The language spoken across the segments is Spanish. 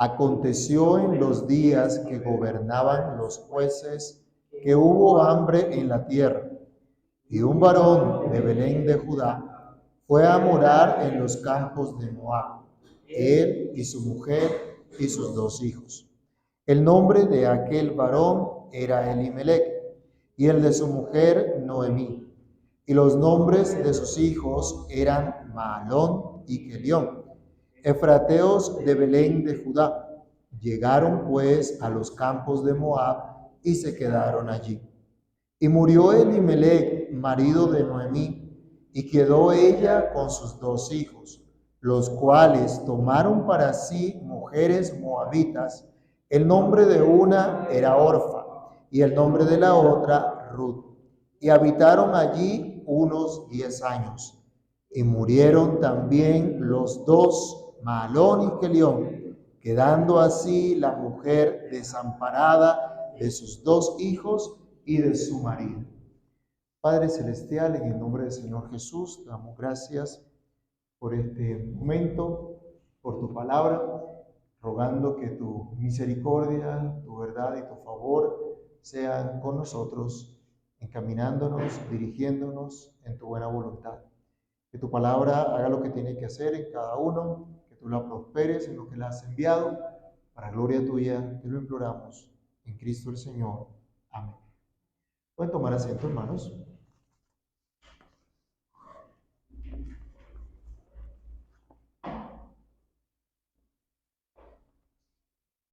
Aconteció en los días que gobernaban los jueces que hubo hambre en la tierra, y un varón de Belén de Judá fue a morar en los campos de Moab, él y su mujer y sus 2 hijos. El nombre de aquel varón era Elimelec, y el de su mujer Noemí. Y los nombres de sus hijos eran Mahalón y Kelión, efrateos de Belén de Judá. Llegaron pues a los campos de Moab y se quedaron allí. Y murió Elimelec, marido de Noemí, y quedó ella con sus 2 hijos, los cuales tomaron para sí mujeres moabitas. El nombre de una era Orfa, y el nombre de la otra Ruth. Y habitaron allí unos 10 años. Y murieron también los 2, Mahalón y Kelión, quedando así la mujer desamparada de sus 2 hijos y de su marido. Padre Celestial, en el nombre del Señor Jesús, te damos gracias por este momento, por tu palabra, rogando que tu misericordia, tu verdad y tu favor sean con nosotros, encaminándonos, dirigiéndonos en tu buena voluntad. Que tu palabra haga lo que tiene que hacer en cada uno, que tú la prosperes en lo que la has enviado, para gloria tuya, te lo imploramos, en Cristo el Señor. Amén. Pueden tomar asiento, hermanos.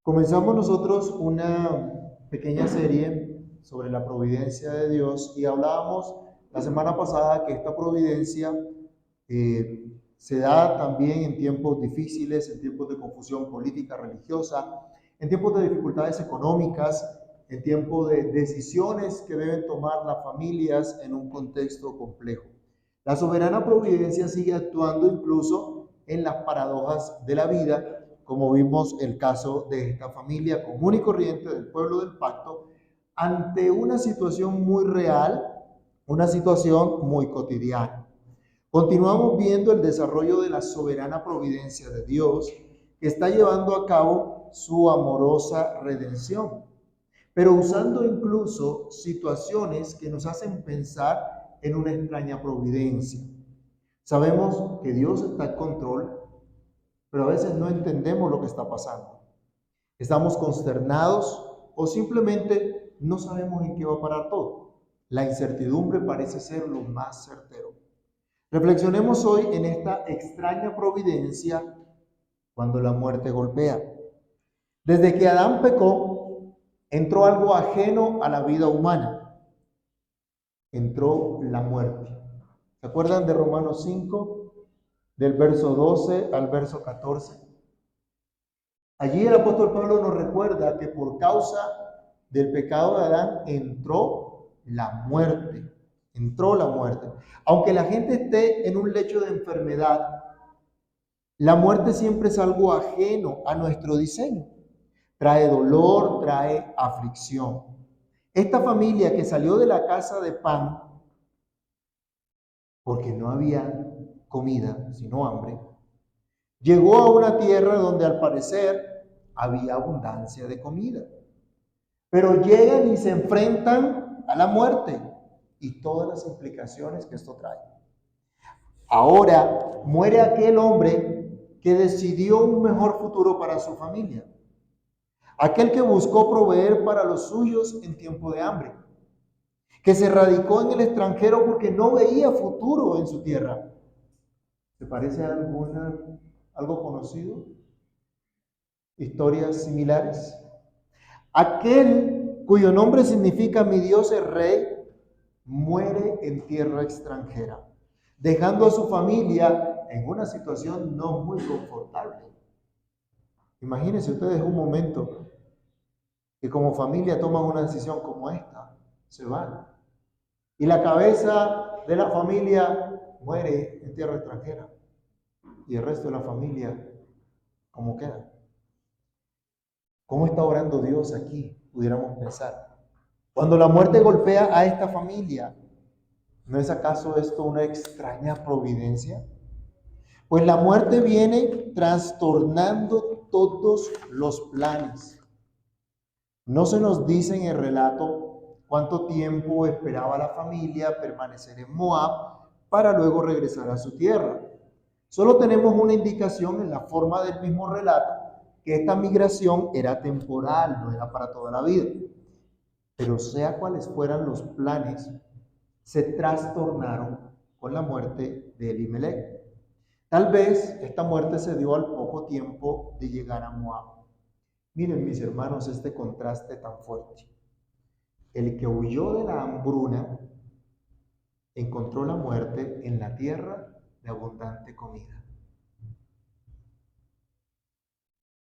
Comenzamos nosotros una pequeña serie sobre la providencia de Dios y hablábamos la semana pasada que esta providencia se da también en tiempos difíciles, en tiempos de confusión política, religiosa, en tiempos de dificultades económicas, en tiempos de decisiones que deben tomar las familias en un contexto complejo. La soberana providencia sigue actuando incluso en las paradojas de la vida, como vimos el caso de esta familia común y corriente del pueblo del pacto, ante una situación muy real, una situación muy cotidiana. Continuamos viendo el desarrollo de la soberana providencia de Dios, que está llevando a cabo su amorosa redención, pero usando incluso situaciones que nos hacen pensar en una extraña providencia. Sabemos que Dios está en control, pero a veces no entendemos lo que está pasando. Estamos consternados o simplemente no sabemos en qué va a parar todo. La incertidumbre parece ser lo más certero. Reflexionemos hoy en esta extraña providencia cuando la muerte golpea. Desde que Adán pecó, entró algo ajeno a la vida humana. Entró la muerte. ¿Se acuerdan de Romanos 5, del verso 12 al verso 14? Allí el apóstol Pablo nos recuerda que por causa del pecado de Adán entró la muerte. Entró la muerte. Aunque la gente esté en un lecho de enfermedad, la muerte siempre es algo ajeno a nuestro diseño. Trae dolor, trae aflicción. Esta familia que salió de la casa de pan, porque no había comida, sino hambre, llegó a una tierra donde al parecer había abundancia de comida. Pero llegan y se enfrentan a la muerte y todas las implicaciones que esto trae. Ahora muere aquel hombre que decidió un mejor futuro para su familia. Aquel que buscó proveer para los suyos en tiempo de hambre. Que se radicó en el extranjero porque no veía futuro en su tierra. ¿Te parece algo conocido? ¿Historias similares? Aquel cuyo nombre significa mi Dios es rey, muere en tierra extranjera, dejando a su familia en una situación no muy confortable. Imagínense ustedes un momento que como familia toman una decisión como esta, se van. Y la cabeza de la familia muere en tierra extranjera. Y el resto de la familia, ¿cómo queda? ¿Cómo está orando Dios aquí? Pudiéramos pensar. Cuando la muerte golpea a esta familia, ¿no es acaso esto una extraña providencia? Pues la muerte viene trastornando todos los planes. No se nos dice en el relato cuánto tiempo esperaba la familia permanecer en Moab para luego regresar a su tierra. Solo tenemos una indicación en la forma del mismo relato, que esta migración era temporal, no era para toda la vida. Pero sea cuales fueran los planes, se trastornaron con la muerte de Elimelech. Tal vez esta muerte se dio al poco tiempo de llegar a Moab. Miren, mis hermanos, este contraste tan fuerte. El que huyó de la hambruna encontró la muerte en la tierra de abundante comida.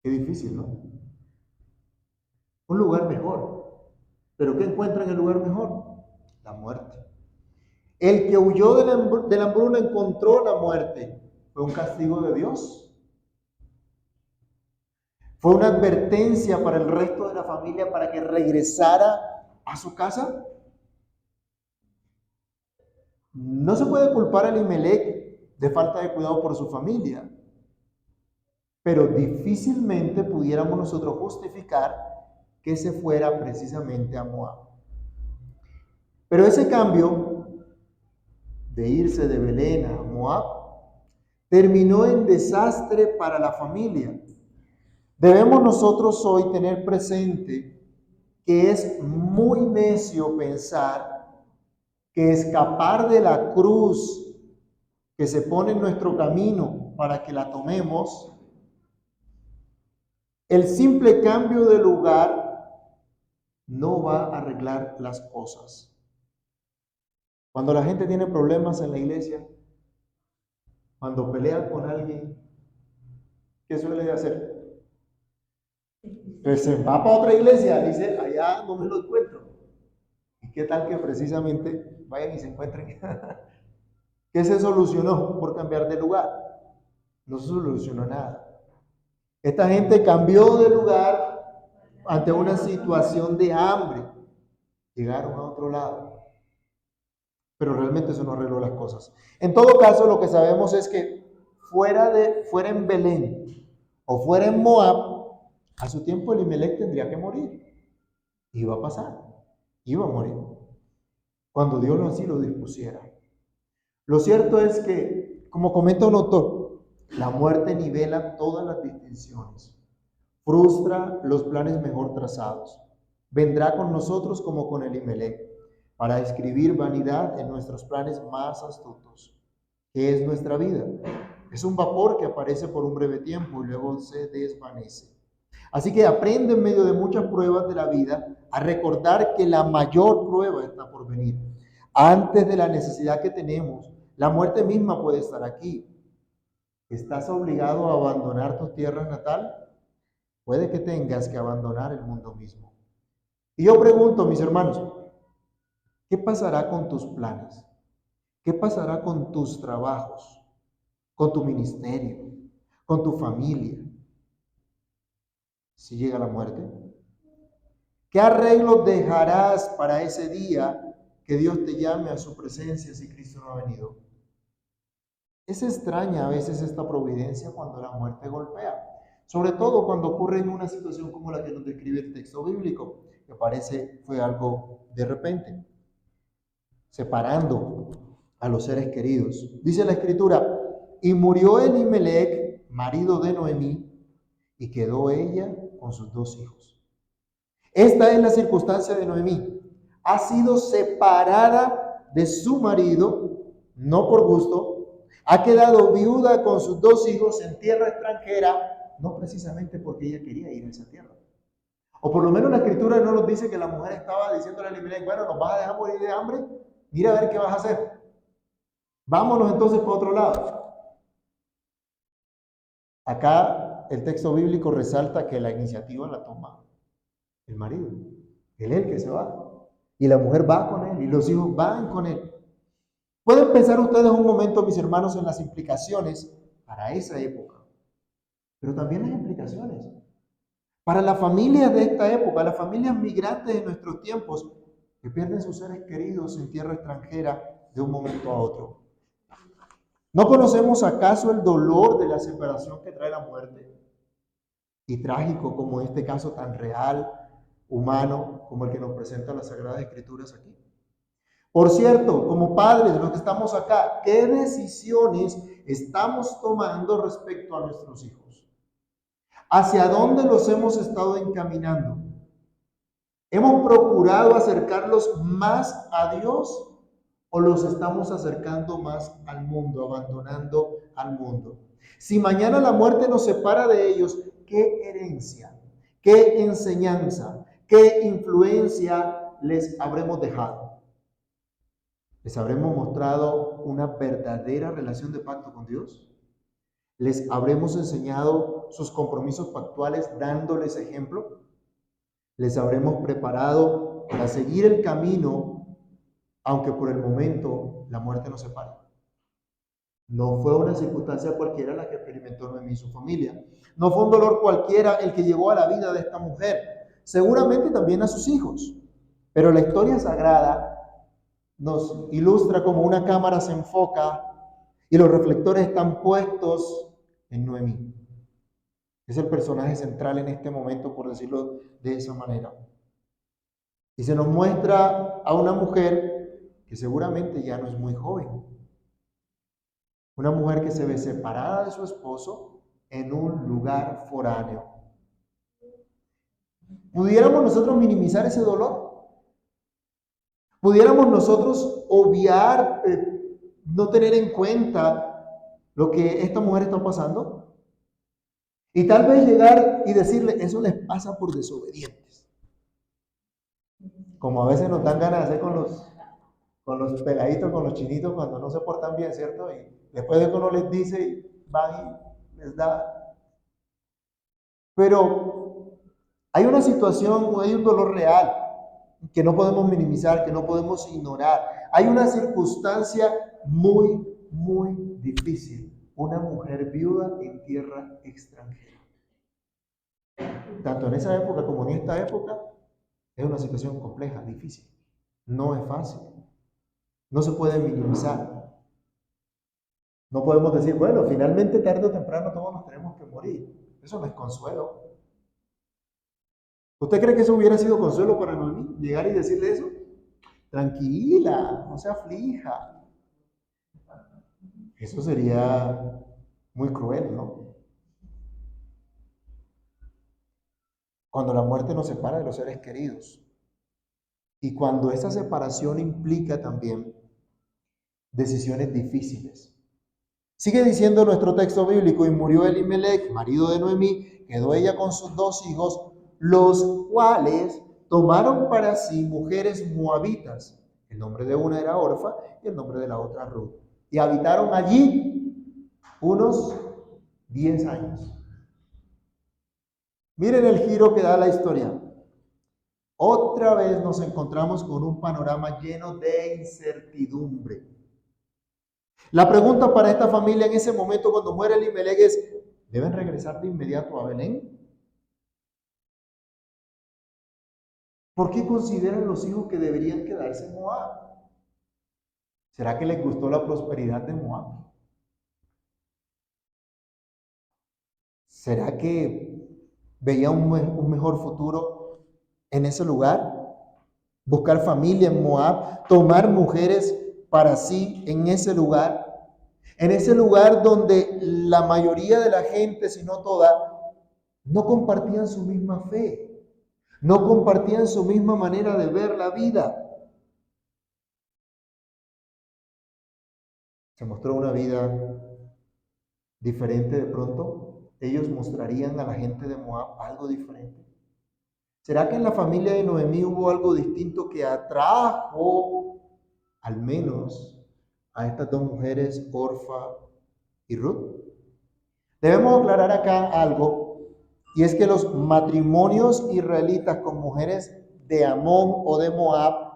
Qué difícil, ¿no? Un lugar mejor. ¿Pero qué encuentra en el lugar mejor? La muerte. El que huyó de la hambruna encontró la muerte. ¿Fue un castigo de Dios? ¿Fue una advertencia para el resto de la familia para que regresara a su casa? No se puede culpar a Elimelech de falta de cuidado por su familia, pero difícilmente pudiéramos nosotros justificar que se fuera precisamente a Moab. Pero ese cambio de irse de Belén a Moab terminó en desastre para la familia. Debemos nosotros hoy tener presente que es muy necio pensar que escapar de la cruz que se pone en nuestro camino para que la tomemos, el simple cambio de lugar no va a arreglar las cosas. Cuando la gente tiene problemas en la iglesia, cuando pelea con alguien, ¿qué suele hacer? Pues se va para otra iglesia, dice, allá no me lo encuentro. ¿Y qué tal que precisamente vayan y se encuentren? ¿Qué se solucionó por cambiar de lugar? No se solucionó nada. Esta gente cambió de lugar ante una situación de hambre. Llegaron a otro lado. Pero realmente eso no arregló las cosas. En todo caso, lo que sabemos es que fuera en Belén o fuera en Moab, a su tiempo Elimelech tendría que morir. Iba a pasar. Iba a morir. Cuando Dios así lo dispusiera. Lo cierto es que, como comenta un autor, la muerte nivela todas las distinciones, frustra los planes mejor trazados, vendrá con nosotros como con Elimelech, para escribir vanidad en nuestros planes más astutos. ¿Qué es nuestra vida? Es un vapor que aparece por un breve tiempo y luego se desvanece. Así que aprende en medio de muchas pruebas de la vida a recordar que la mayor prueba está por venir. Antes de la necesidad que tenemos, la muerte misma puede estar aquí. ¿Estás obligado a abandonar tu tierra natal? Puede que tengas que abandonar el mundo mismo. Y yo pregunto, mis hermanos, ¿qué pasará con tus planes? ¿Qué pasará con tus trabajos? ¿Con tu ministerio? ¿Con tu familia? Si llega la muerte. ¿Qué arreglos dejarás para ese día que Dios te llame a su presencia si Cristo no ha venido? Es extraña a veces esta providencia cuando la muerte golpea, sobre todo cuando ocurre en una situación como la que nos describe el texto bíblico, que parece fue algo de repente, separando a los seres queridos. Dice la Escritura, y murió Elimelech, marido de Noemí, y quedó ella con sus 2 hijos. Esta es la circunstancia de Noemí. Ha sido separada de su marido, no por gusto, ha quedado viuda con sus 2 hijos en tierra extranjera, no precisamente porque ella quería ir a esa tierra. O por lo menos la Escritura no nos dice que la mujer estaba diciéndole a Elimelech, bueno, nos vas a dejar morir de hambre, mira a ver qué vas a hacer. Vámonos entonces para otro lado. Acá el texto bíblico resalta que la iniciativa la toma el marido. Él es el que se va. Y la mujer va con él y los hijos van con él. Pueden pensar ustedes un momento, mis hermanos, en las implicaciones para esa época, pero también las implicaciones para las familias de esta época, las familias migrantes de nuestros tiempos que pierden sus seres queridos en tierra extranjera de un momento a otro. ¿No conocemos acaso el dolor de la separación que trae la muerte? y trágico como este caso tan real, humano, como el que nos presenta las Sagradas Escrituras aquí. Por cierto, como padres de los que estamos acá, ¿qué decisiones estamos tomando respecto a nuestros hijos? ¿Hacia dónde los hemos estado encaminando? ¿Hemos procurado acercarlos más a Dios o los estamos acercando más al mundo, abandonando al mundo? Si mañana la muerte nos separa de ellos, ¿qué herencia, qué enseñanza, qué influencia les habremos dejado? ¿Les habremos mostrado una verdadera relación de pacto con Dios? ¿Les habremos enseñado sus compromisos pactuales dándoles ejemplo? ¿Les habremos preparado para seguir el camino, aunque por el momento la muerte nos separe? No fue una circunstancia cualquiera la que experimentó Noemí y su familia. No fue un dolor cualquiera el que llegó a la vida de esta mujer. Seguramente también a sus hijos. Pero la historia sagrada nos ilustra como una cámara se enfoca y los reflectores están puestos en Noemí. Es el personaje central en este momento, por decirlo de esa manera. Y se nos muestra a una mujer que seguramente ya no es muy joven. Una mujer que se ve separada de su esposo en un lugar foráneo. ¿Pudiéramos nosotros minimizar ese dolor? ¿Pudiéramos nosotros obviar, no tener en cuenta lo que esta mujer está pasando? Y tal vez llegar y decirle, eso les pasa por desobedientes. Como a veces nos dan ganas de hacer con los peladitos, con los chinitos cuando no se portan bien, ¿cierto? Y después de que uno les dice, van y les da. Pero hay una situación, hay un dolor real que no podemos minimizar, que no podemos ignorar. Hay una circunstancia muy, muy difícil. Una mujer viuda en tierra extranjera. Tanto en esa época como en esta época, es una situación compleja, difícil. No es fácil. No se puede minimizar. No podemos decir, bueno, finalmente tarde o temprano todos nos tenemos que morir. Eso no es consuelo. ¿Usted cree que eso hubiera sido consuelo para Noemí? Llegar y decirle eso. Tranquila, no se aflija. Eso sería muy cruel, ¿no? Cuando la muerte nos separa de los seres queridos. Y cuando esa separación implica también decisiones difíciles. Sigue diciendo nuestro texto bíblico, y murió Elimelech, marido de Noemí, quedó ella con sus 2 hijos, los cuales tomaron para sí mujeres moabitas. El nombre de una era Orfa y el nombre de la otra Ruth. Y habitaron allí unos 10 años. Miren el giro que da la historia. Otra vez nos encontramos con un panorama lleno de incertidumbre. La pregunta para esta familia en ese momento cuando muere Elimelech es, ¿deben regresar de inmediato a Belén? ¿Por qué consideran los hijos que deberían quedarse en Moab? ¿Será que les gustó la prosperidad de Moab? ¿Será que veía un mejor futuro en ese lugar? Buscar familia en Moab, tomar mujeres para sí en ese lugar donde la mayoría de la gente, si no toda, no compartían su misma fe, no compartían su misma manera de ver la vida. Se mostró una vida diferente de pronto. Ellos mostrarían a la gente de Moab algo diferente. ¿Será que en la familia de Noemí hubo algo distinto que atrajo al menos a estas 2 mujeres, Orfa y Ruth? Debemos aclarar acá algo, y es que los matrimonios israelitas con mujeres de Amón o de Moab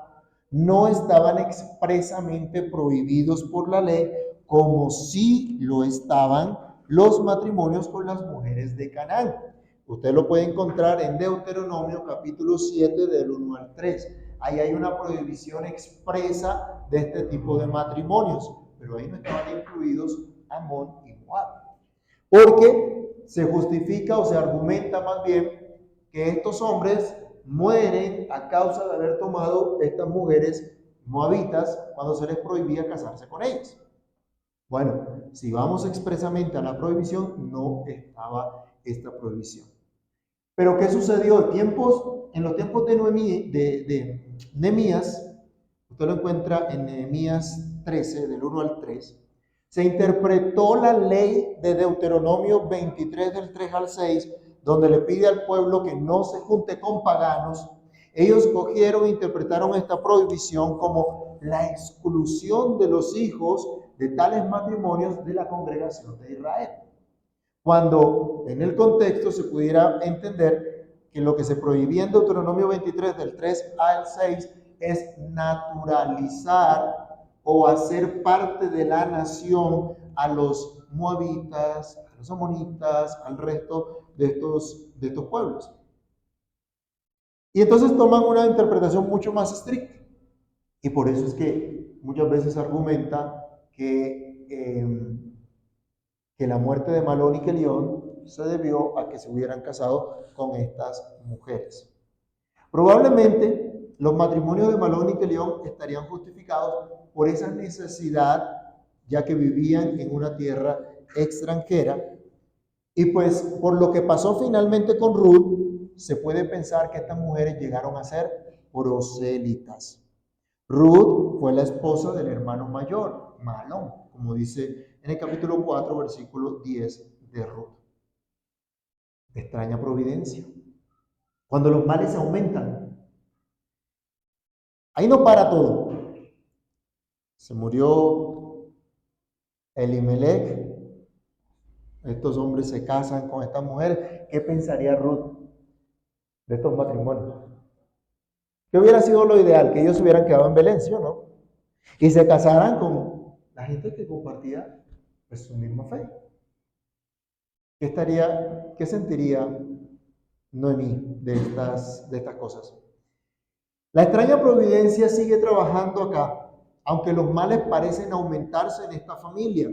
no estaban expresamente prohibidos por la ley, como sí lo estaban los matrimonios con las mujeres de Canaán. Usted lo puede encontrar en Deuteronomio capítulo 7 del 1 al 3. Ahí hay una prohibición expresa de este tipo de matrimonios, pero ahí no estaban incluidos Amón y Moab. Porque se justifica o se argumenta más bien que estos hombres mueren a causa de haber tomado estas mujeres moabitas cuando se les prohibía casarse con ellas. Bueno, si vamos expresamente a la prohibición, no estaba esta prohibición. Pero ¿qué sucedió? En los tiempos de Nehemías, usted lo encuentra en Nehemías 13, del 1 al 3, se interpretó la ley de Deuteronomio 23, del 3 al 6, donde le pide al pueblo que no se junte con paganos. Ellos cogieron e interpretaron esta prohibición como la exclusión de los hijos de tales matrimonios de la congregación de Israel. Cuando en el contexto se pudiera entender que lo que se prohibía en Deuteronomio 23, del 3 al 6, es naturalizar o hacer parte de la nación a los moabitas, a los amonitas, al resto de estos pueblos. Y entonces toman una interpretación mucho más estricta. Y por eso es que muchas veces argumenta que la muerte de Malón y Kelión se debió a que se hubieran casado con estas mujeres. Probablemente los matrimonios de Malón y Kelión estarían justificados por esa necesidad, ya que vivían en una tierra extranjera. Y pues por lo que pasó finalmente con Ruth, se puede pensar que estas mujeres llegaron a ser prosélitas. Ruth fue la esposa del hermano mayor, Malón, como dice en el capítulo 4, versículo 10 de Ruth. Extraña providencia. Cuando los males aumentan, ahí no para todo. Se murió Elimelech. Estos hombres se casan con estas mujeres. ¿Qué pensaría Ruth de estos matrimonios? ¿Qué hubiera sido lo ideal? Que ellos hubieran quedado en Belén, ¿sí o no? Y se casaran con la gente que compartía pues, su misma fe. ¿Qué sentiría Noemí de estas cosas? La extraña providencia sigue trabajando acá, aunque los males parecen aumentarse en esta familia.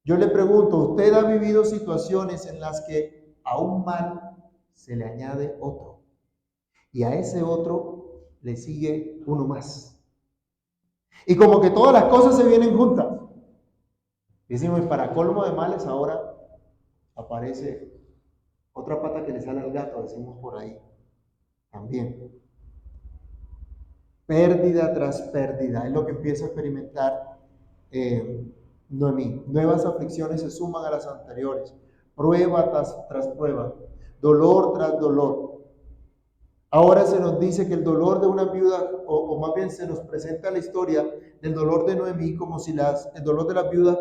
Yo le pregunto, ¿usted ha vivido situaciones en las que a un mal se le añade otro? Y a ese otro le sigue uno más. Y como que todas las cosas se vienen juntas. Decimos, y para colmo de males ahora aparece otra pata que le sale al gato, decimos por ahí. También. Pérdida tras pérdida, es lo que empieza a experimentar Noemí. Nuevas aflicciones se suman a las anteriores, prueba tras prueba, dolor tras dolor. Ahora se nos dice que el dolor de una viuda, o más bien se nos presenta la historia del dolor de Noemí como si el dolor de las viudas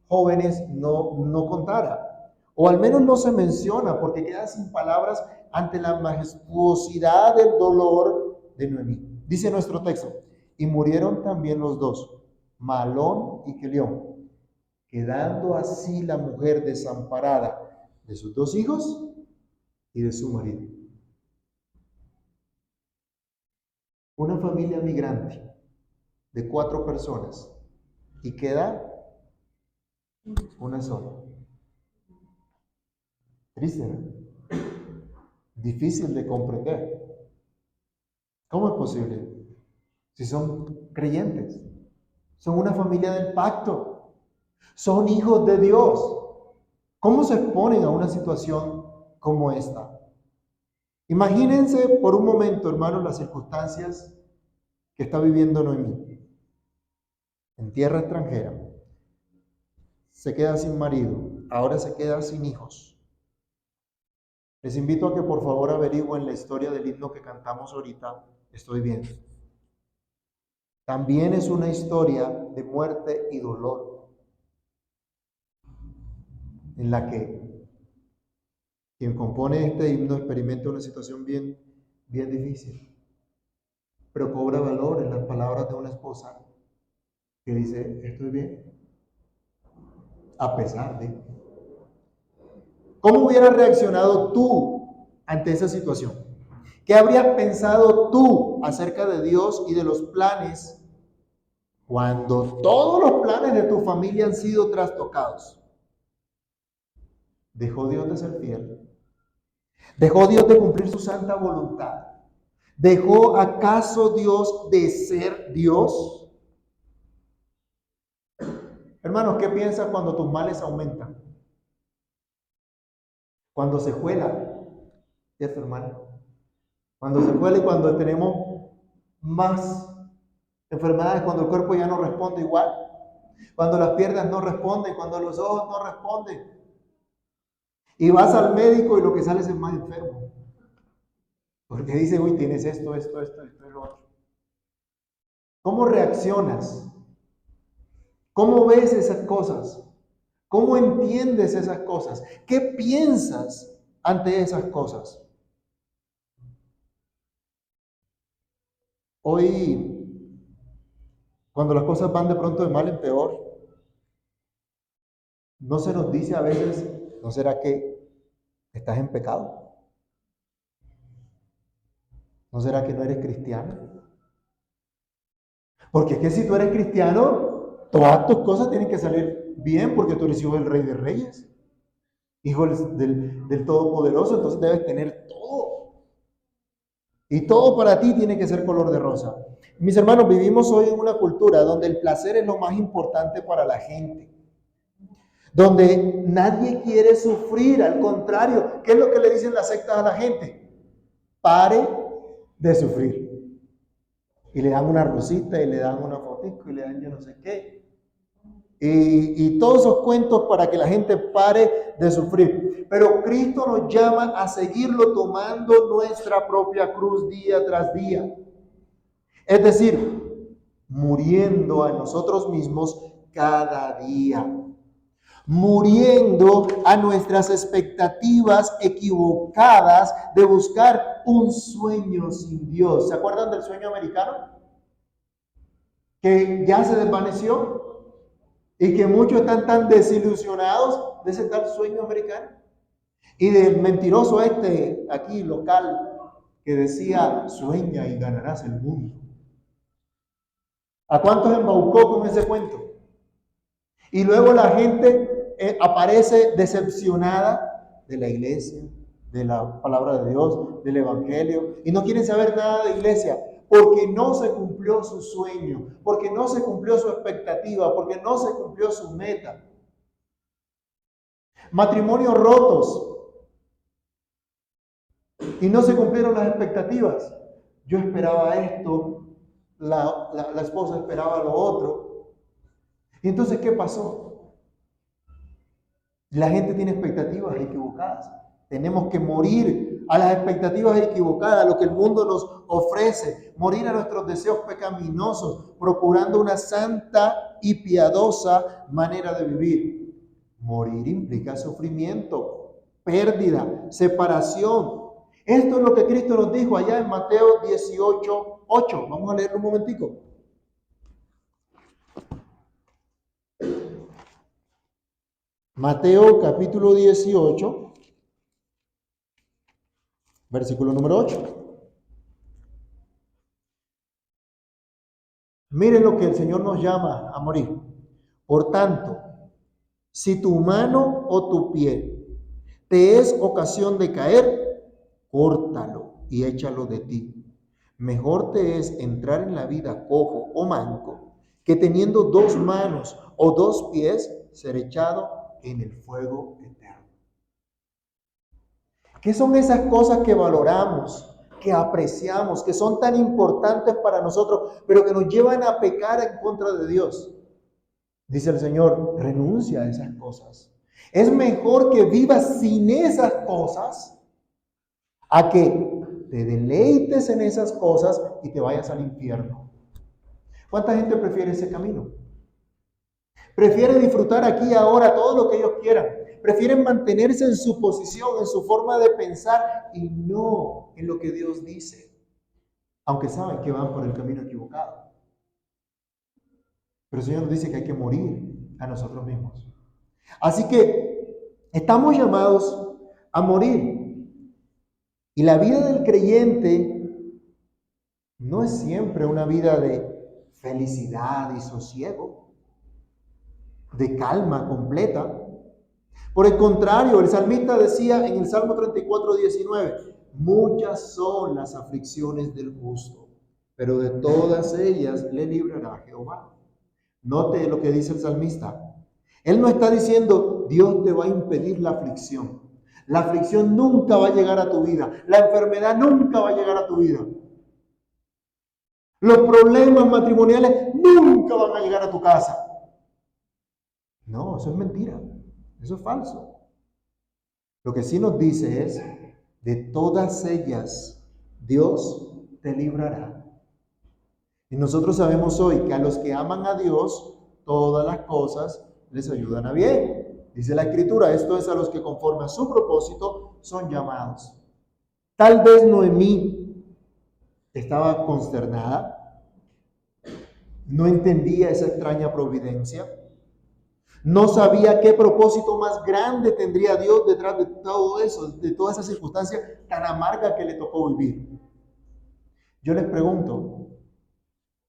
jóvenes no contara, o al menos no se menciona, porque queda sin palabras ante la majestuosidad del dolor de Noemí. Dice nuestro texto, y murieron también los dos, Malón y Kelión, quedando así la mujer desamparada de sus dos hijos y de su marido. Una familia migrante de 4 personas y queda una sola. Triste, ¿no? Difícil de comprender. ¿Cómo es posible? Si son creyentes, son una familia del pacto, son hijos de Dios. ¿Cómo se exponen a una situación como esta? Imagínense por un momento, hermanos, las circunstancias que está viviendo Noemí. En tierra extranjera, se queda sin marido, ahora se queda sin hijos. Les invito a que por favor averigüen la historia del himno que cantamos ahorita, Estoy bien. También es una historia de muerte y dolor, en la que quien compone este himno experimenta una situación bien difícil, pero cobra valor en las palabras de una esposa que dice, estoy bien, a pesar de. ¿Cómo hubieras reaccionado tú ante esa situación? ¿Qué habrías pensado tú acerca de Dios y de los planes cuando todos los planes de tu familia han sido trastocados? ¿Dejó Dios de ser fiel? ¿Dejó Dios de cumplir su santa voluntad? ¿Dejó acaso Dios de ser Dios? Hermanos, ¿qué piensas cuando tus males aumentan? Cuando se juela, ¿cierto, hermano? Cuando se juela y cuando tenemos más enfermedades, cuando el cuerpo ya no responde igual, cuando las piernas no responden, cuando los ojos no responden. Y vas al médico y lo que sales es más enfermo. Porque dice, uy, tienes esto y lo otro. ¿Cómo reaccionas? ¿Cómo ves esas cosas? ¿Cómo entiendes esas cosas? ¿Qué piensas ante esas cosas? Hoy, cuando las cosas van de pronto de mal en peor, no se nos dice a veces, ¿no será que estás en pecado? ¿No será que no eres cristiano? Porque es que si tú eres cristiano, todas tus cosas tienen que salir bien porque tú eres hijo del Rey de Reyes, hijo del Todopoderoso, entonces debes tener todo. Y todo para ti tiene que ser color de rosa. Mis hermanos, vivimos hoy en una cultura donde el placer es lo más importante para la gente. Donde nadie quiere sufrir, al contrario, ¿qué es lo que le dicen las sectas a la gente? Pare de sufrir. Y le dan una rosita y le dan una fotico y le dan yo no sé qué. Y todos esos cuentos para que la gente pare de sufrir. Pero Cristo nos llama a seguirlo tomando nuestra propia cruz día tras día. Es decir, muriendo a nosotros mismos cada día. Muriendo a nuestras expectativas equivocadas de buscar un sueño sin Dios. ¿Se acuerdan del sueño americano? Que ya se desvaneció y que muchos están tan desilusionados de ese tal sueño americano. Y del mentiroso aquí local que decía, sueña y ganarás el mundo. ¿A cuántos embaucó con ese cuento? Y luego la gente aparece decepcionada de la iglesia, de la palabra de Dios, del evangelio, y no quieren saber nada de iglesia, porque no se cumplió su sueño, porque no se cumplió su expectativa, porque no se cumplió su meta. Matrimonios rotos y no se cumplieron las expectativas. Yo esperaba esto, la esposa esperaba lo otro. Y entonces, ¿qué pasó? La gente tiene expectativas equivocadas. Tenemos que morir a las expectativas equivocadas, a lo que el mundo nos ofrece, morir a nuestros deseos pecaminosos, procurando una santa y piadosa manera de vivir. Morir implica sufrimiento, pérdida, separación. Esto es lo que Cristo nos dijo allá en Mateo 18:8. Vamos a leerlo un momentico. Mateo capítulo 18, versículo número 8. Miren lo que el Señor nos llama a morir. Por tanto, si tu mano o tu pie te es ocasión de caer, córtalo y échalo de ti. Mejor te es entrar en la vida cojo o manco que teniendo dos manos o dos pies ser echado en el fuego eterno. ¿Qué son esas cosas que valoramos, que apreciamos, que son tan importantes para nosotros, pero que nos llevan a pecar en contra de Dios? Dice el Señor, renuncia a esas cosas. Es mejor que vivas sin esas cosas a que te deleites en esas cosas y te vayas al infierno. ¿Cuánta gente prefiere ese camino? Prefiere disfrutar aquí y ahora todo lo que ellos quieran. Prefieren mantenerse en su posición, en su forma de pensar y no en lo que Dios dice. Aunque saben que van por el camino equivocado. Pero el Señor nos dice que hay que morir a nosotros mismos. Así que estamos llamados a morir. Y la vida del creyente no es siempre una vida de felicidad y sosiego, de calma completa. Por el contrario, el salmista decía en el Salmo 34:19, muchas son las aflicciones del justo, pero de todas ellas le librará Jehová. Note lo que dice el salmista. Él no está diciendo, Dios te va a impedir la aflicción. La aflicción nunca va a llegar a tu vida. La enfermedad nunca va a llegar a tu vida. Los problemas matrimoniales nunca van a llegar a tu casa. No, eso es mentira. Eso es falso. Lo que sí nos dice es, de todas ellas, Dios te librará. Y nosotros sabemos hoy que a los que aman a Dios, todas las cosas les ayudan a bien. Dice la Escritura, esto es a los que conforme a su propósito son llamados. Tal vez Noemí estaba consternada, no entendía esa extraña providencia, no sabía qué propósito más grande tendría Dios detrás de todo eso, de toda esa circunstancia tan amarga que le tocó vivir. Yo les pregunto,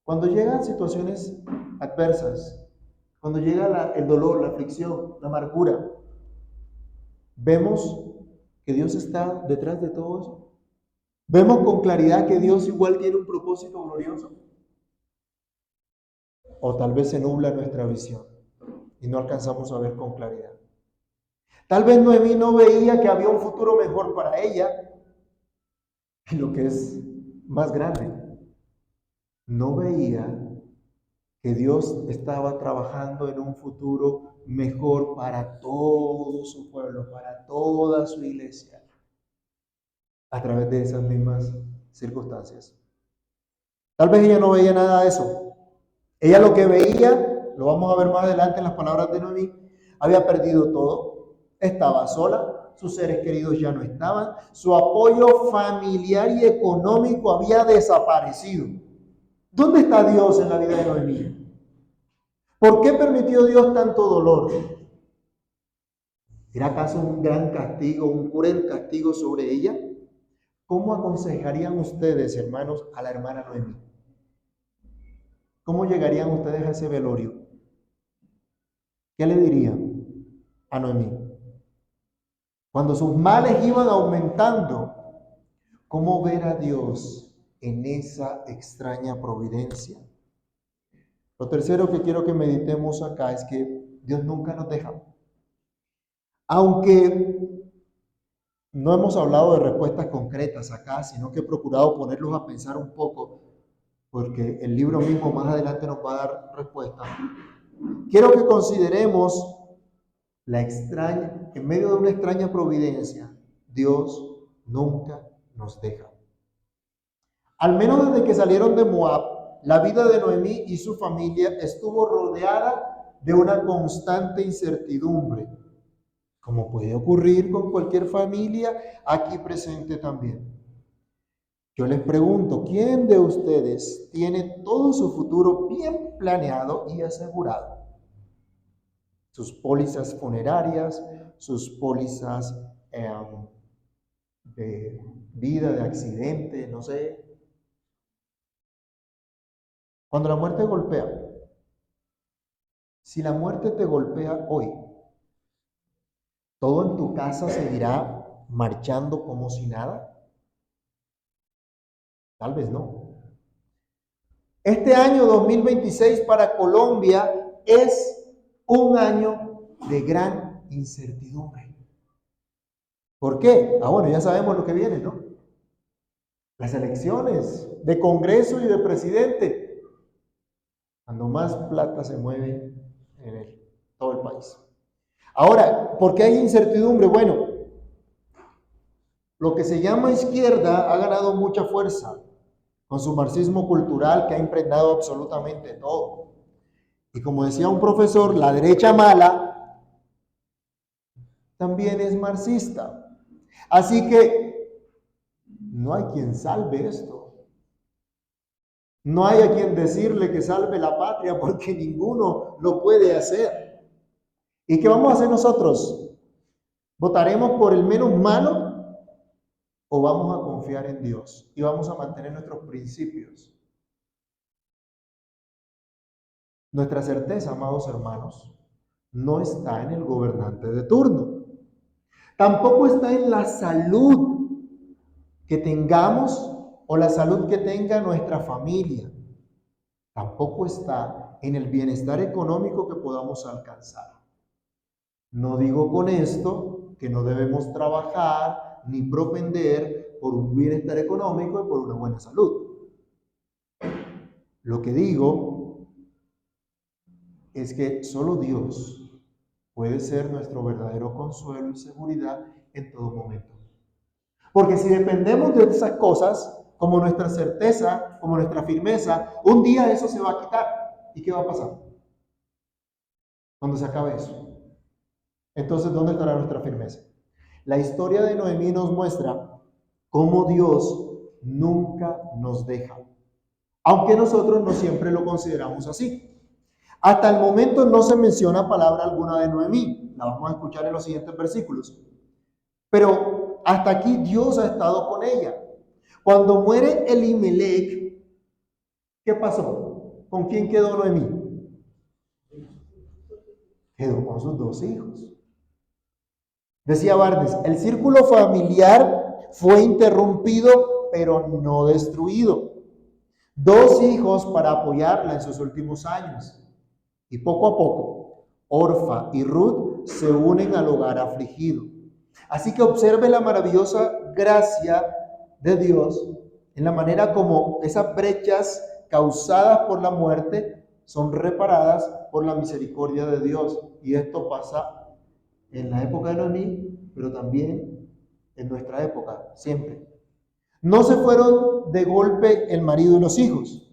cuando llegan situaciones adversas, cuando llega el dolor, la aflicción, la amargura, ¿vemos que Dios está detrás de todo eso? ¿Vemos con claridad que Dios igual tiene un propósito glorioso? O tal vez se nubla nuestra visión y no alcanzamos a ver con claridad. Tal vez Noemí no veía que había un futuro mejor para ella, y lo que es más grande, no veía que Dios estaba trabajando en un futuro mejor para todo su pueblo, para toda su iglesia, a través de esas mismas circunstancias. Tal vez ella no veía nada de eso. Ella lo que veía, lo vamos a ver más adelante en las palabras de Noemí, había perdido todo, estaba sola, sus seres queridos ya no estaban, su apoyo familiar y económico había desaparecido. ¿Dónde está Dios en la vida de Noemí? ¿Por qué permitió Dios tanto dolor? ¿Era acaso un gran castigo, un cruel castigo sobre ella? ¿Cómo aconsejarían ustedes, hermanos, a la hermana Noemí? ¿Cómo llegarían ustedes a ese velorio? ¿Qué le dirían a Noemí? Cuando sus males iban aumentando, ¿cómo ver a Dios en esa extraña providencia? Lo tercero que quiero que meditemos acá es que Dios nunca nos deja. Aunque no hemos hablado de respuestas concretas acá, sino que he procurado ponerlos a pensar un poco, porque el libro mismo más adelante nos va a dar respuesta. Quiero que consideremos en medio de una extraña providencia, Dios nunca nos deja. Al menos desde que salieron de Moab, la vida de Noemí y su familia estuvo rodeada de una constante incertidumbre, como puede ocurrir con cualquier familia aquí presente también. Yo les pregunto, ¿quién de ustedes tiene todo su futuro bien planeado y asegurado? Sus pólizas funerarias, sus pólizas de vida, de accidente, no sé. Cuando la muerte golpea, si la muerte te golpea hoy, ¿todo en tu casa seguirá marchando como si nada? Tal vez no. Este año 2026 para Colombia es un año de gran incertidumbre. ¿Por qué? Bueno, ya sabemos lo que viene, ¿no? Las elecciones de Congreso y de presidente. Cuando más plata se mueve en todo el país. Ahora, ¿por qué hay incertidumbre? Bueno, lo que se llama izquierda ha ganado mucha fuerza con su marxismo cultural que ha impregnado absolutamente todo. Y como decía un profesor, la derecha mala también es marxista. Así que no hay quien salve esto. No hay a quien decirle que salve la patria porque ninguno lo puede hacer. ¿Y qué vamos a hacer nosotros? ¿Votaremos por el menos malo o vamos a confiar en Dios y vamos a mantener nuestros principios? Nuestra certeza, amados hermanos, no está en el gobernante de turno. Tampoco está en la salud que tengamos o la salud que tenga nuestra familia. Tampoco está en el bienestar económico que podamos alcanzar. No digo con esto que no debemos trabajar ni propender por un bienestar económico y por una buena salud. Lo que digo es que solo Dios puede ser nuestro verdadero consuelo y seguridad en todo momento. Porque si dependemos de esas cosas, como nuestra certeza, como nuestra firmeza, un día eso se va a quitar. ¿Y qué va a pasar cuando se acabe eso? Entonces, ¿dónde estará nuestra firmeza? La historia de Noemí nos muestra cómo Dios nunca nos deja, aunque nosotros no siempre lo consideramos así. Hasta el momento no se menciona palabra alguna de Noemí. La vamos a escuchar en los siguientes versículos. Pero hasta aquí Dios ha estado con ella. Cuando muere Elimelech, ¿qué pasó? ¿Con quién quedó Noemí? Quedó con sus 2 hijos. Decía Barnes, el círculo familiar fue interrumpido, pero no destruido. 2 hijos para apoyarla en sus últimos años. Y poco a poco, Orfa y Ruth se unen al hogar afligido. Así que observe la maravillosa gracia de Dios en la manera como esas brechas causadas por la muerte son reparadas por la misericordia de Dios. Y esto pasa en la época de Noemí, pero también en nuestra época, siempre. No se fueron de golpe el marido y los hijos.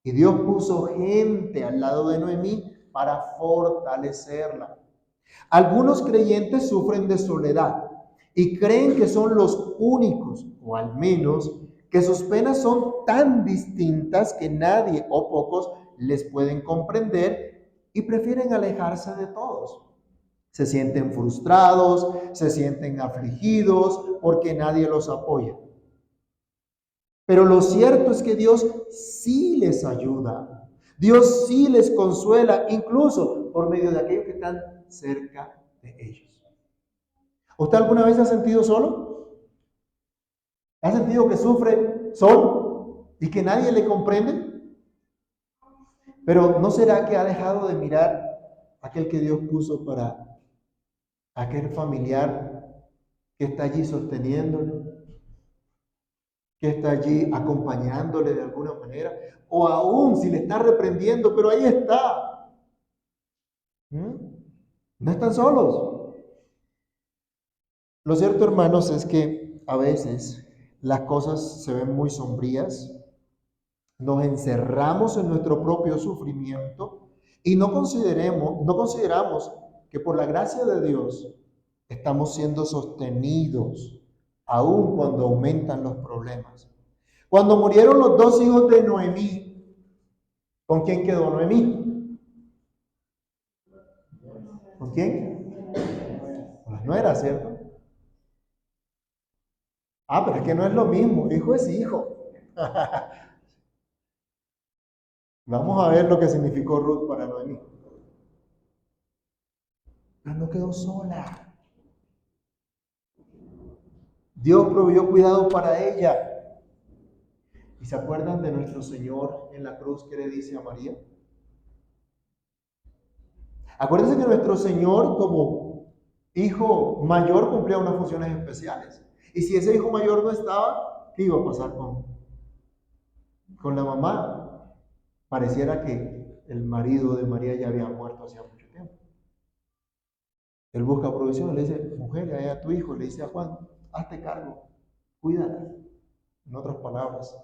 Y Dios puso gente al lado de Noemí para fortalecerla. Algunos creyentes sufren de soledad y creen que son los únicos, o al menos que sus penas son tan distintas que nadie o pocos les pueden comprender y prefieren alejarse de todos. Se sienten frustrados, se sienten afligidos porque nadie los apoya. Pero lo cierto es que Dios sí les ayuda. Dios sí les consuela, incluso por medio de aquellos que están cerca de ellos. ¿Usted alguna vez se ha sentido solo? ¿Ha sentido que sufre solo y que nadie le comprende? Pero ¿no será que ha dejado de mirar aquel que Dios puso para aquel familiar que está allí sosteniéndole, que está allí acompañándole de alguna manera, o aún si le está reprendiendo, pero ahí está? No están solos. Lo cierto, hermanos, es que a veces las cosas se ven muy sombrías, nos encerramos en nuestro propio sufrimiento y no consideramos que por la gracia de Dios estamos siendo sostenidos aun cuando aumentan los problemas. Cuando murieron los 2 hijos de Noemí, ¿con quién quedó Noemí? ¿Con quién? Con las nueras, ¿cierto? Ah, pero es que no es lo mismo, hijo es hijo. Vamos a ver lo que significó Ruth para Noemí. Pero no quedó sola. Dios proveyó cuidado para ella. ¿Y se acuerdan de nuestro Señor en la cruz que le dice a María? Acuérdense que nuestro Señor como hijo mayor cumplía unas funciones especiales. Y si ese hijo mayor no estaba, ¿qué iba a pasar con la mamá? Pareciera que el marido de María ya había muerto hacía mucho tiempo. Él busca provisión, le dice, mujer, ahí a tu hijo, le dice a Juan, hazte cargo, cuídala. En otras palabras.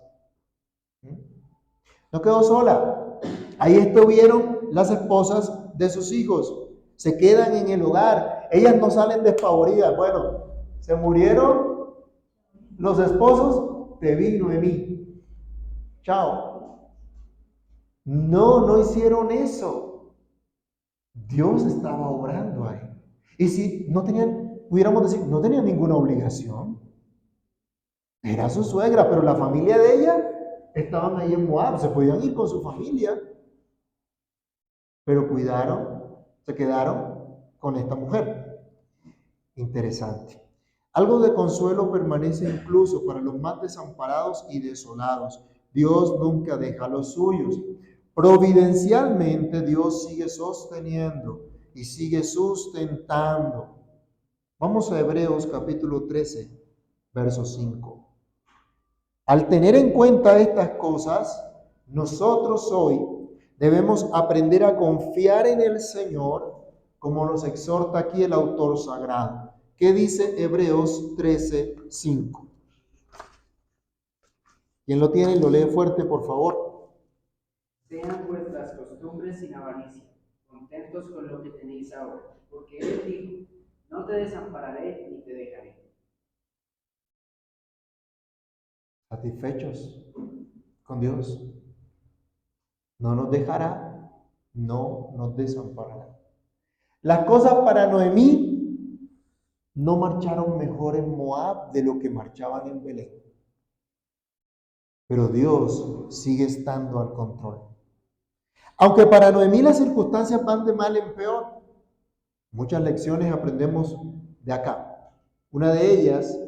No quedó sola. Ahí estuvieron las esposas de sus hijos. Se quedan en el hogar. Ellas no salen despavoridas. Bueno, se murieron los esposos, te vi, Noemí. Chao. No hicieron eso. Dios estaba obrando ahí. Y si no tenían, pudiéramos decir, no tenían ninguna obligación. Era su suegra, pero la familia de ella estaban ahí en Moab, se podían ir con su familia, pero cuidaron Se quedaron con esta mujer. Interesante. Algo de consuelo permanece incluso para los más desamparados y desolados. Dios nunca deja a los suyos. Providencialmente Dios sigue sosteniendo y sigue sustentando. Vamos a Hebreos capítulo 13, verso 5. Al tener en cuenta estas cosas, nosotros hoy debemos aprender a confiar en el Señor, como nos exhorta aquí el autor sagrado. ¿Qué dice Hebreos 13, 5? ¿Quién lo tiene? Lo lee fuerte, por favor. Sean vuestras costumbres sin avaricia, contentos con lo que tenéis ahora, porque Él dijo, no te desampararé ni te dejaré. Satisfechos con Dios. No nos dejará, no nos desamparará. Las cosas para Noemí no marcharon mejor en Moab de lo que marchaban en Belén. Pero Dios sigue estando al control. Aunque para Noemí las circunstancias van de mal en peor, muchas lecciones aprendemos de acá. Una de ellas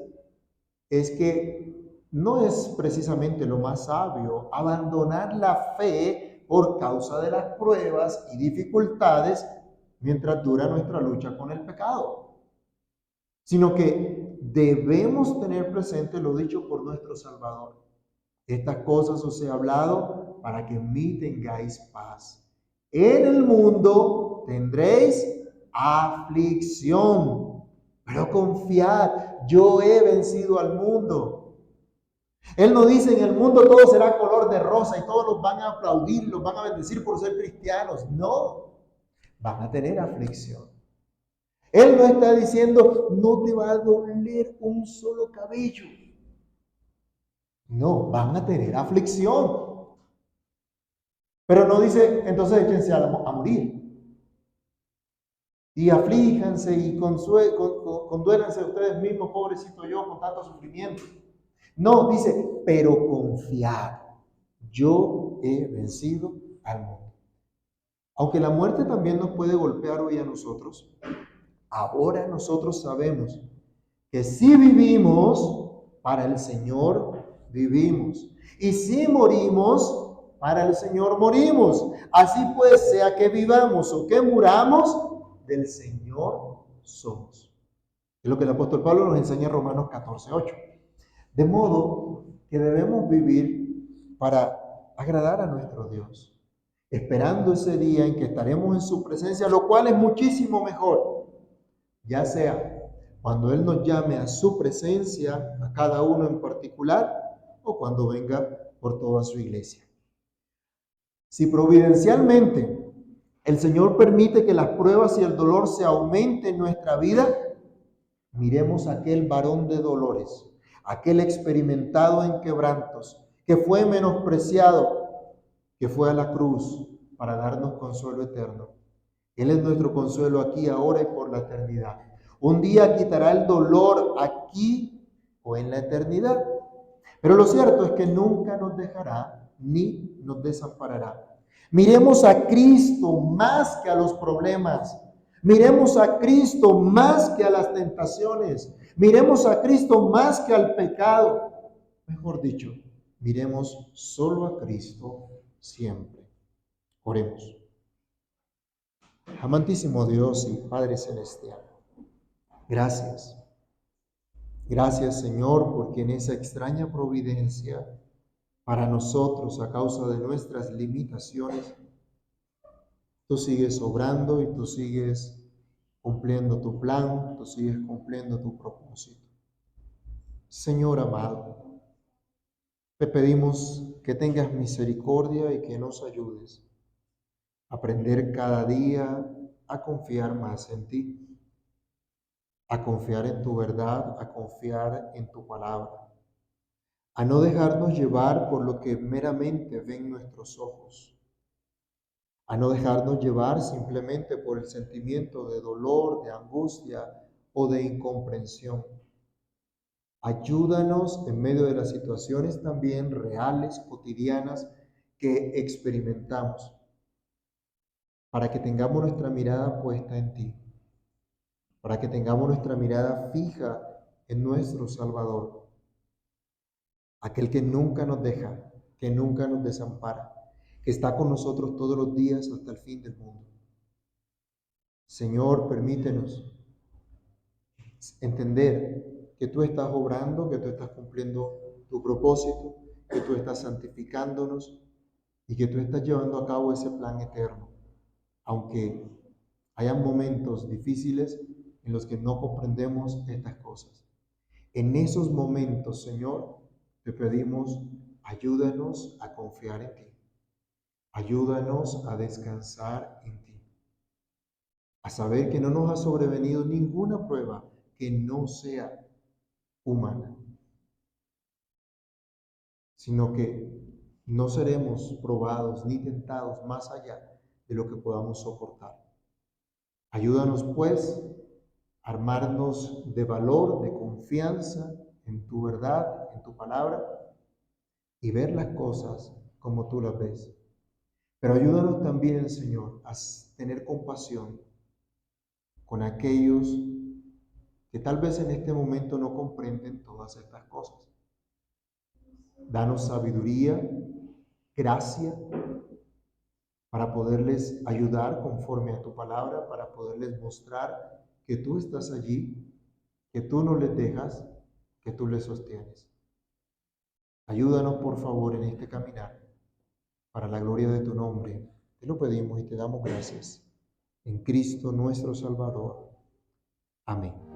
es que no es precisamente lo más sabio abandonar la fe por causa de las pruebas y dificultades mientras dura nuestra lucha con el pecado, sino que debemos tener presente lo dicho por nuestro Salvador. Estas cosas os he hablado para que en mí tengáis paz. En el mundo tendréis aflicción, pero confiad, yo he vencido al mundo. Él no dice en el mundo todo será color de rosa y todos los van a aplaudir, los van a bendecir por ser cristianos. No, van a tener aflicción. Él no está diciendo no te va a doler un solo cabello. No, van a tener aflicción. Pero no dice, entonces échense a morir. Y aflíjanse y conduélanse ustedes mismos, pobrecito yo, con tanto sufrimiento. No, dice, pero confiad, yo he vencido al mundo. Aunque la muerte también nos puede golpear hoy a nosotros, ahora nosotros sabemos que si vivimos, para el Señor vivimos. Y si morimos, para el Señor morimos. Así pues, sea que vivamos o que muramos, del Señor somos. Es lo que el apóstol Pablo nos enseña en Romanos 14:8. De modo que debemos vivir para agradar a nuestro Dios, esperando ese día en que estaremos en su presencia, lo cual es muchísimo mejor, ya sea cuando Él nos llame a su presencia, a cada uno en particular, o cuando venga por toda su iglesia. Si providencialmente el Señor permite que las pruebas y el dolor se aumenten en nuestra vida, miremos a aquel varón de dolores, aquel experimentado en quebrantos, que fue menospreciado, que fue a la cruz para darnos consuelo eterno. Él es nuestro consuelo aquí, ahora y por la eternidad. Un día quitará el dolor aquí o en la eternidad. Pero lo cierto es que nunca nos dejará ni nos desamparará. Miremos a Cristo más que a los problemas. Miremos a Cristo más que a las tentaciones. Miremos a Cristo más que al pecado. Mejor dicho, miremos solo a Cristo siempre. Oremos. Amantísimo Dios y Padre Celestial, gracias. Gracias, Señor, porque en esa extraña providencia para nosotros, a causa de nuestras limitaciones, tú sigues obrando y tú sigues cumpliendo tu plan, tú sigues cumpliendo tu propósito. Señor amado, te pedimos que tengas misericordia y que nos ayudes a aprender cada día a confiar más en ti, a confiar en tu verdad, a confiar en tu palabra, a no dejarnos llevar por lo que meramente ven nuestros ojos, a no dejarnos llevar simplemente por el sentimiento de dolor, de angustia o de incomprensión. Ayúdanos en medio de las situaciones también reales, cotidianas que experimentamos, para que tengamos nuestra mirada puesta en ti, para que tengamos nuestra mirada fija en nuestro Salvador, aquel que nunca nos deja, que nunca nos desampara, que está con nosotros todos los días hasta el fin del mundo. Señor, permítenos entender que tú estás obrando, que tú estás cumpliendo tu propósito, que tú estás santificándonos y que tú estás llevando a cabo ese plan eterno, aunque hayan momentos difíciles en los que no comprendemos estas cosas. En esos momentos, Señor, te pedimos, ayúdanos a confiar en ti, ayúdanos a descansar en ti, a saber que no nos ha sobrevenido ninguna prueba que no sea humana, sino que no seremos probados ni tentados más allá de lo que podamos soportar. Ayúdanos, pues, a armarnos de valor, de confianza en tu verdad, en tu palabra, y ver las cosas como tú las ves. Pero ayúdanos también, Señor, a tener compasión con aquellos que tal vez en este momento no comprenden todas estas cosas. Danos sabiduría, gracia, para poderles ayudar conforme a tu palabra, para poderles mostrar que tú estás allí, que tú no les dejas, que tú les sostienes. Ayúdanos, por favor, en este caminar, para la gloria de tu nombre. Te lo pedimos y te damos gracias. En Cristo nuestro Salvador. Amén.